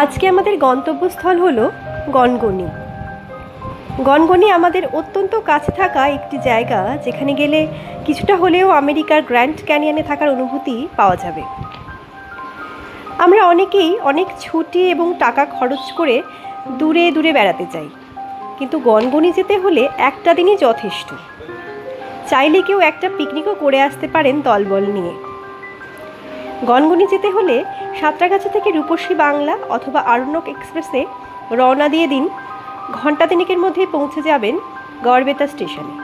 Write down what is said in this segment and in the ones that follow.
আজকে আমাদের গন্তব্যস্থল হলো গনগনি। গনগনি আমাদের অত্যন্ত কাছে থাকা একটি জায়গা, যেখানে গেলে কিছুটা হলেও আমেরিকার গ্র্যান্ড ক্যানিয়নে থাকার অনুভূতি পাওয়া যাবে। আমরা অনেকেই অনেক ছুটি এবং টাকা খরচ করে দূরে দূরে বেড়াতে চাই, কিন্তু গনগনি যেতে হলে একটা দিনই যথেষ্ট। চাইলে কেউ একটা পিকনিকও করে আসতে পারেন দলবল নিয়ে। গনগনি যেতে হলে সাঁতরাগাছি থেকে রূপসী বাংলা অথবা আরণ্যক এক্সপ্রেসে রওনা দিয়ে দিন। ঘণ্টা তিনেকের মধ্যে পৌঁছে যাবেন গড়বেতা স্টেশনে।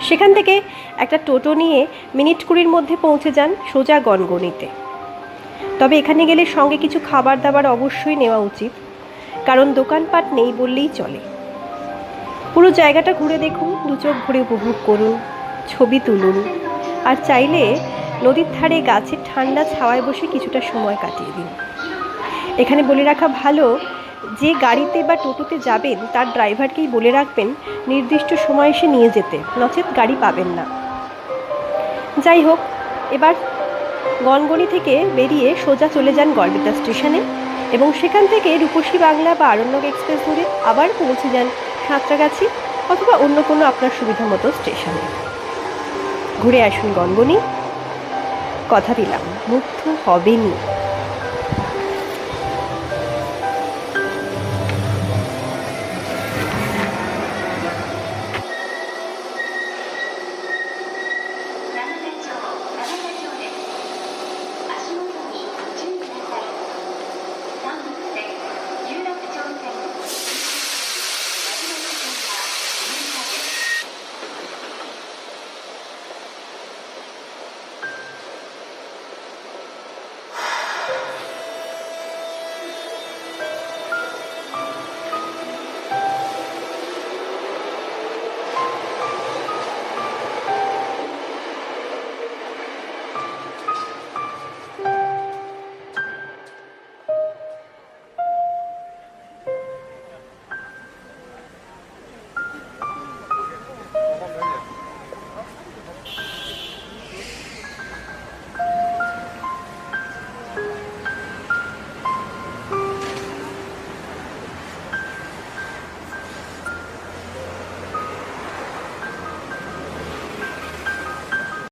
সেখান থেকে একটা টোটো নিয়ে মিনিট 20-র মধ্যে পৌঁছে যান সোজা গনগনিতে। তবে এখানে গেলে সঙ্গে কিছু খাবার দাবার অবশ্যই নেওয়া উচিত, কারণ দোকানপাট নেই বললেই চলে। পুরো জায়গাটা ঘুরে দেখুন, দু চোখ ভরে উপভোগ করুন, ছবি তুলুন, আর চাইলে নদীর ধারে গাছের ঠান্ডা ছাওয়ায় বসে কিছুটা সময় কাটিয়ে দিন। এখানে বলে রাখা ভালো, যে গাড়িতে বা টোটোতে যাবেন তার ড্রাইভারকেই বলে রাখবেন নির্দিষ্ট সময় এসে নিয়ে যেতে, নচেত গাড়ি পাবেন না। যাই হোক, এবার গনগনি থেকে বেরিয়ে সোজা চলে যান গড়বেতা স্টেশনে এবং সেখান থেকে রূপসী বাংলা বা আরণ্যক এক্সপ্রেস ধরে আবার পৌঁছে যান সাঁতরাগাছি অথবা অন্য কোনো আপনার সুবিধা মতো স্টেশনে। ঘুরে আসুন গনগনি, কথা দিলাম মুগ্ধ হবেনই।